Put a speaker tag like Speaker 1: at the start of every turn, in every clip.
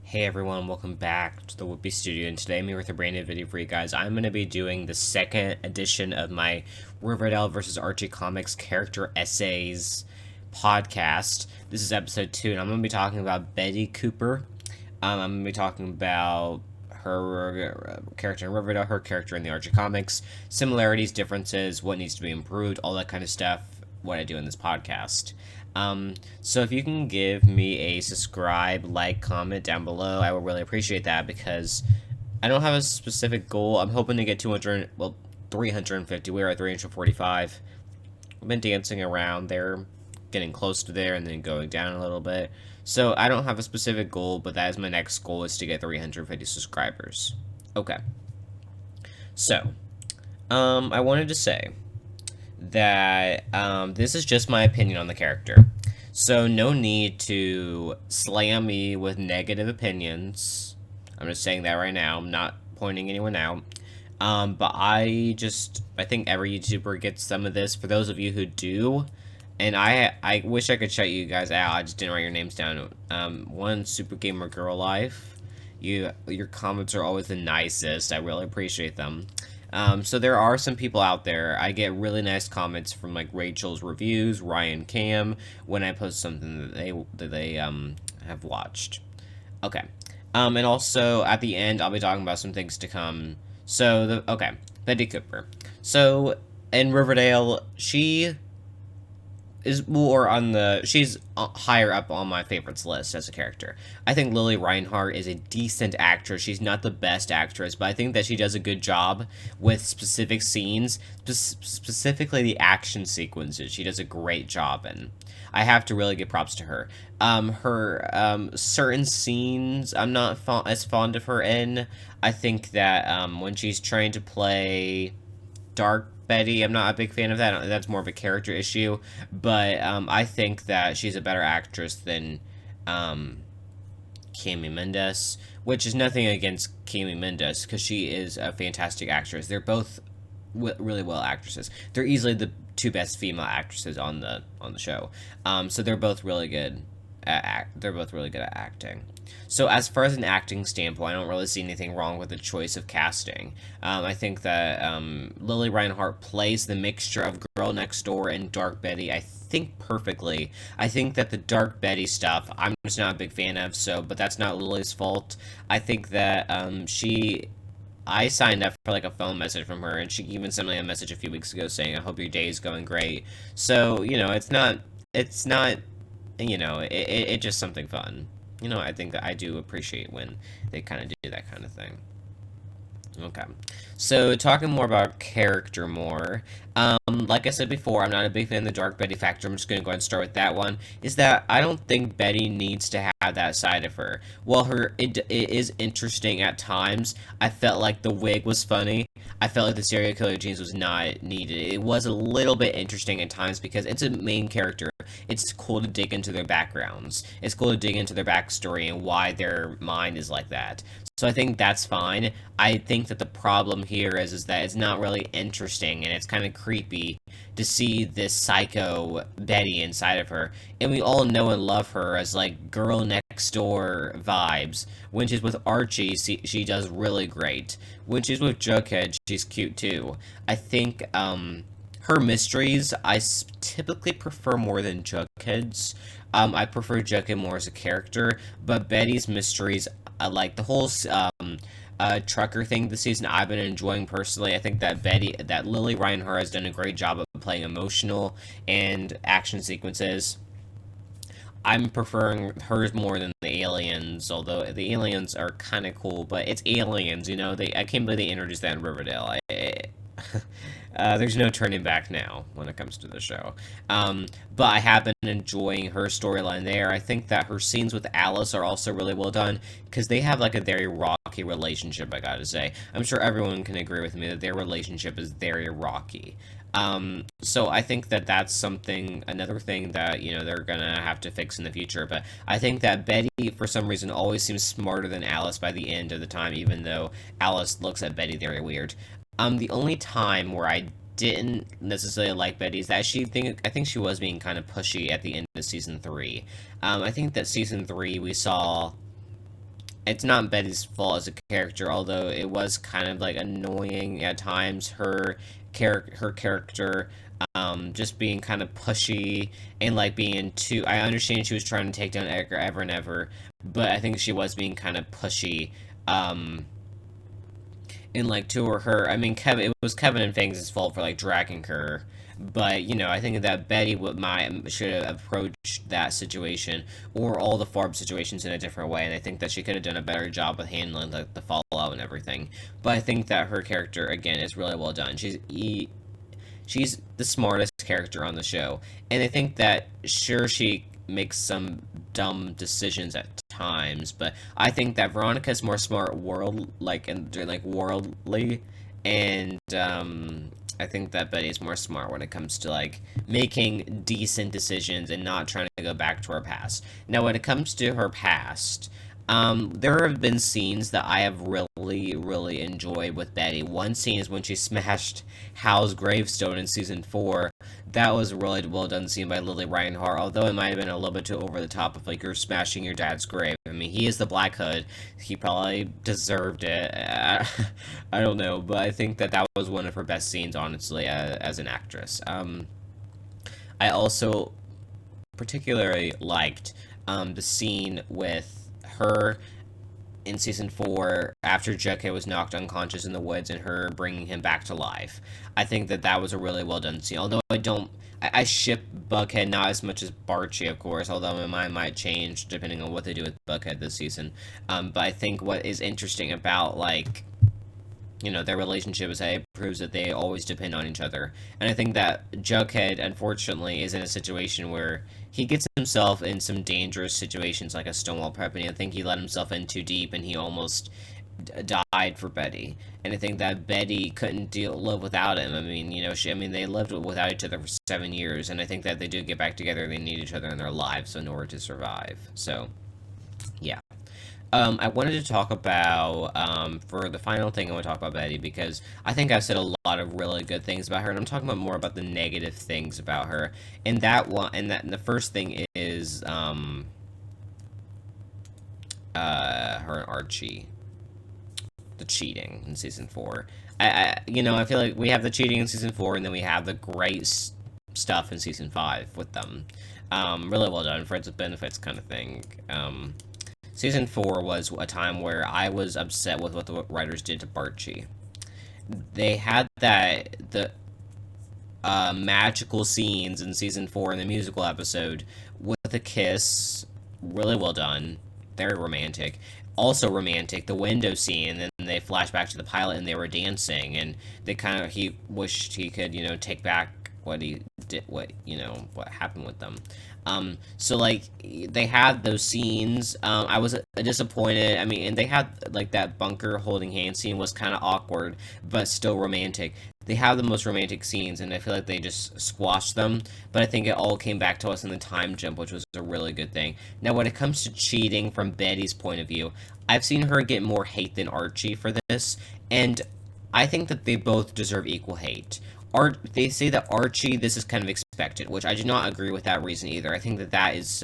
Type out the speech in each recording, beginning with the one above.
Speaker 1: Hey everyone, welcome back to the Whoopi Studio, and today I'm here with a brand new video for you guys. I'm going to be doing the second edition of my Riverdale vs. Archie Comics character essays podcast. This is episode 2, and I'm going to be talking about Betty Cooper. I'm going to be talking about her character in Riverdale, her character in the Archie Comics, similarities, differences, what needs to be improved, all that kind of stuff, what I do in this podcast. So if you can give me a subscribe, like, comment down below, I would really appreciate that because I don't have a specific goal. I'm hoping to get 350. We're at 345. I've been dancing around there, getting close to there, and then going down a little bit. So I don't have a specific goal, but that is my next goal, is to get 350 subscribers. Okay. So, I wanted to say that this is just my opinion on the character. So no need to slam me with negative opinions. I'm just saying that right now. I'm not pointing anyone out. But I think every YouTuber gets some of this. For those of you who do, and I wish I could shout you guys out. I just didn't write your names down. One, Super Gamer Girl Life. Your comments are always the nicest. I really appreciate them. So there are some people out there. I get really nice comments from like Rachel's Reviews, Ryan Cam, when I post something that they have watched. Okay. And also at the end I'll be talking about some things to come. So Betty Cooper. So in Riverdale, she's higher up on my favorites list as a character. I think Lily Reinhart is a decent actress. She's not the best actress, but I think that she does a good job with specific scenes, specifically the action sequences. She does a great job in. I have to really give props to her. Her certain scenes I'm not as fond of her in. I think that when she's trying to play dark Betty, I'm not a big fan of that. That's more of a character issue, but I think that she's a better actress than Cami Mendes, which is nothing against Cami Mendes because she is a fantastic actress. They're both really well actresses. They're easily the two best female actresses on the show. So they're both really good at acting. So as far as an acting standpoint, I don't really see anything wrong with the choice of casting. I think that Lily Reinhart plays the mixture of Girl Next Door and Dark Betty, I think, perfectly. I think that the Dark Betty stuff, I'm just not a big fan of, but that's not Lily's fault. I think that I signed up for like a phone message from her, and she even sent me a message a few weeks ago saying, I hope your day is going great. So, it's not, it's just something fun. I think that I do appreciate when they kind of do that kind of thing. Okay, so talking more about character more, like I said before, I'm not a big fan of the Dark Betty factor. I'm just going to go ahead and start with that one, is that I don't think Betty needs to have that side of her. Well, it is interesting at times. I felt like the wig was funny. I felt like the serial killer genes was not needed. It was a little bit interesting at times because it's a main character. It's cool to dig into their backgrounds. It's cool to dig into their backstory and why their mind is like that. So I think that's fine. I think that the problem here is that it's not really interesting, and it's kind of creepy to see this psycho Betty inside of her. And we all know and love her as like Girl Next Door vibes. When she's with Archie, she does really great. When she's with Jughead, she's cute too. I think her mysteries I typically prefer more than Jughead's. I prefer Jughead more as a character, but Betty's mysteries, like the whole trucker thing this season, I've been enjoying personally. I think that Lily Reinhart has done a great job of playing emotional and action sequences. I'm preferring hers more than the aliens, although the aliens are kind of cool, but it's aliens, I can't believe they introduced that in Riverdale. There's no turning back now when it comes to the show. But I have been enjoying her storyline there. I think that her scenes with Alice are also really well done because they have like a very rocky relationship, I gotta say. I'm sure everyone can agree with me that their relationship is very rocky. So I think that that's another thing that, they're gonna have to fix in the future. But I think that Betty, for some reason, always seems smarter than Alice by the end of the time, even though Alice looks at Betty very weird. The only time where I didn't necessarily like Betty is that I think she was being kind of pushy at the end of season 3. I think that season 3 we saw it's not Betty's fault as a character, although it was kind of like annoying at times. Her character, just being kind of pushy and like being too. I understand she was trying to take down Edgar ever and ever, but I think she was being kind of pushy. And like to her, I mean, Kevin. It was Kevin and Fangs' fault for like dragging her. But I think that Betty might should have approached that situation or all the farm situations in a different way, and I think that she could have done a better job of handling like the fallout and everything. But I think that her character again is really well done. She's the smartest character on the show, and I think that sure she makes some dumb decisions at times, but I think that Veronica's more smart worldly, and I think that Betty is more smart when it comes to like making decent decisions and not trying to go back to her past. Now, when it comes to her past, there have been scenes that I have really, really enjoyed with Betty. One scene is when she smashed Hal's gravestone in season 4. That was a really well done scene by Lily Reinhart, although it might have been a little bit too over the top of like you're smashing your dad's grave. I mean, he is the Black Hood. He probably deserved it. I don't know, but I think that that was one of her best scenes, honestly, as an actress. I also particularly liked the scene with her in season 4 after Jughead was knocked unconscious in the woods and her bringing him back to life. I think that that was a really well done scene. Although I ship Buckhead not as much as Barchi, of course, although my mind might change depending on what they do with Buckhead this season. But I think what is interesting about like their relationship is that it proves that they always depend on each other. And I think that Jughead, unfortunately, is in a situation where he gets himself in some dangerous situations like a Stonewall Prep, and I think he let himself in too deep, and he almost died for Betty. And I think that Betty couldn't live without him. I mean, they lived without each other for 7 years, and I think that they do get back together. They need each other in their lives in order to survive. So, yeah. I wanted to talk about, for the final thing, I want to talk about Betty because I think I've said a lot of really good things about her, and I'm talking about more about the negative things about her. And the first thing is, her and Archie, the cheating in season 4. I feel like we have the cheating in season 4, and then we have the great stuff in season 5 with them. Really well done, friends with benefits kind of thing. Season 4 was a time where I was upset with what the writers did to Barchi. They had the magical scenes in season 4 in the musical episode with a kiss, really well done, very romantic. Also romantic, the window scene, and then they flash back to the pilot and they were dancing, and he wished he could, take back what he did, what happened with them. So like they had those scenes. I was disappointed. I mean, and they had like that bunker holding hand scene was kind of awkward, but still romantic. They have the most romantic scenes, and I feel like they just squashed them. But I think it all came back to us in the time jump, which was a really good thing. Now, when it comes to cheating from Betty's point of view, I've seen her get more hate than Archie for this, and I think that they both deserve equal hate. They say that Archie, this is kind of expected, which I do not agree with that reason either. I think that that is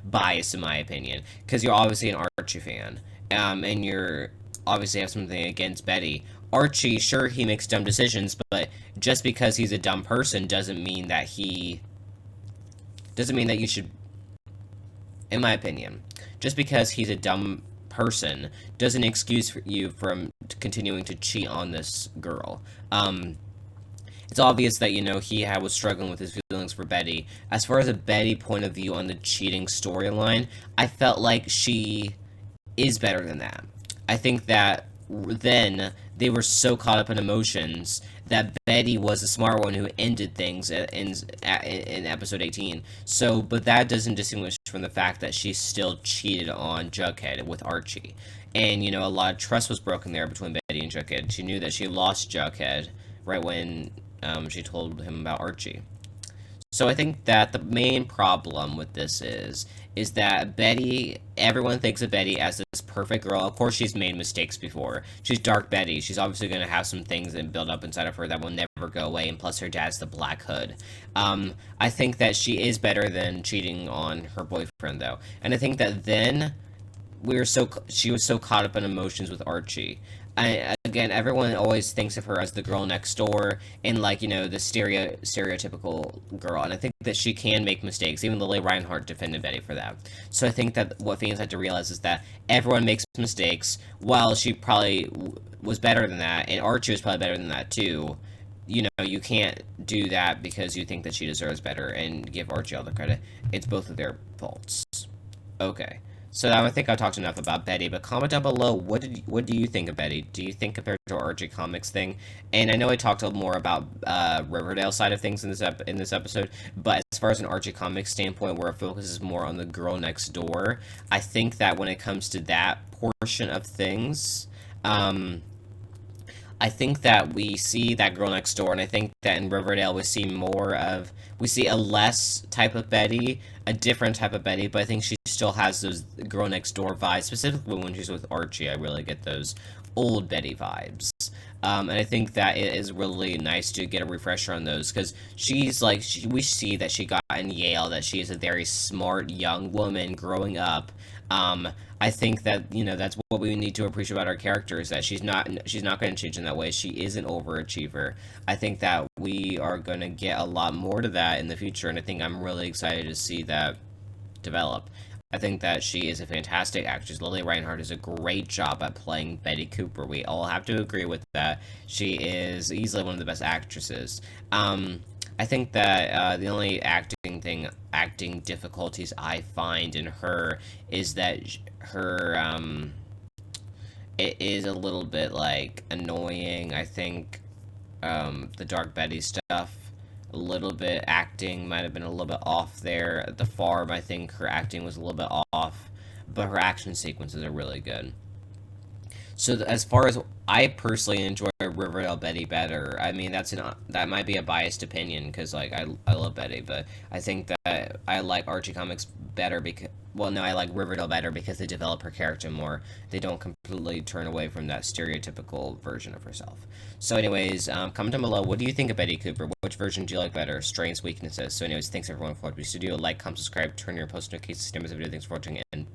Speaker 1: biased in my opinion, because you're obviously an Archie fan, and you're obviously have something against Betty. Archie, sure, he makes dumb decisions, but just because he's a dumb person doesn't mean that you should, in my opinion, just because he's a dumb person doesn't excuse you from continuing to cheat on this girl. It's obvious that, he was struggling with his feelings for Betty. As far as a Betty point of view on the cheating storyline, I felt like she is better than that. I think that then they were so caught up in emotions that Betty was the smart one who ended things in episode 18. So, but that doesn't distinguish from the fact that she still cheated on Jughead with Archie. And, a lot of trust was broken there between Betty and Jughead. She knew that she lost Jughead right when she told him about Archie. So I think that the main problem with this is that Betty, everyone thinks of Betty as this perfect girl. Of course, she's made mistakes before. She's Dark Betty. She's obviously going to have some things that build up inside of her that will never go away, and plus her dad's the Black Hood. I think that she is better than cheating on her boyfriend, though. And I think that then she was so caught up in emotions with Archie. Again, everyone always thinks of her as the girl next door and like the stereotypical girl, and I think that she can make mistakes. Even Lily Reinhardt defended Betty for that. So I think that what fans had to realize is that everyone makes mistakes. While she probably was better than that, and Archie was probably better than that too. You can't do that because you think that she deserves better and give Archie all the credit. It's both of their faults. Okay. So I think I've talked enough about Betty, but comment down below what do you think of Betty? Do you think compared to our Archie comics thing? And I know I talked a little more about Riverdale side of things in this episode, but as far as an Archie comics standpoint, where it focuses more on the girl next door, I think that when it comes to that portion of things, I think that we see that girl next door, and I think that in Riverdale we see a less type of Betty, a different type of Betty, but I think she still has those girl next door vibes, specifically when she's with Archie. I really get those old Betty vibes. And I think that it is really nice to get a refresher on those because we see that she got in Yale, that she is a very smart young woman growing up. I think that that's what we need to appreciate about our character is that she's not going to change in that way. She is an overachiever. I think that we are going to get a lot more to that in the future, and I think I'm really excited to see that develop. I think that she is a fantastic actress. Lily Reinhardt does a great job at playing Betty Cooper. We all have to agree with that. She is easily one of the best actresses. I think that the only acting difficulties I find in her is that it is a little bit like annoying. I think the Dark Betty stuff, a little bit acting might have been a little bit off there. At the farm, I think her acting was a little bit off, but her action sequences are really good. So as far as I personally enjoy Riverdale Betty better, I mean that might be a biased opinion because like I love Betty, but I think that I like Archie comics better because no, I like Riverdale better because they develop her character more. They don't completely turn away from that stereotypical version of herself. So anyways, comment down below, what do you think of Betty Cooper? Which version do you like better? Strengths, weaknesses. So anyways, thanks everyone for watching this video. Like, comment, subscribe, turn your post notifications to video. Thanks for watching, and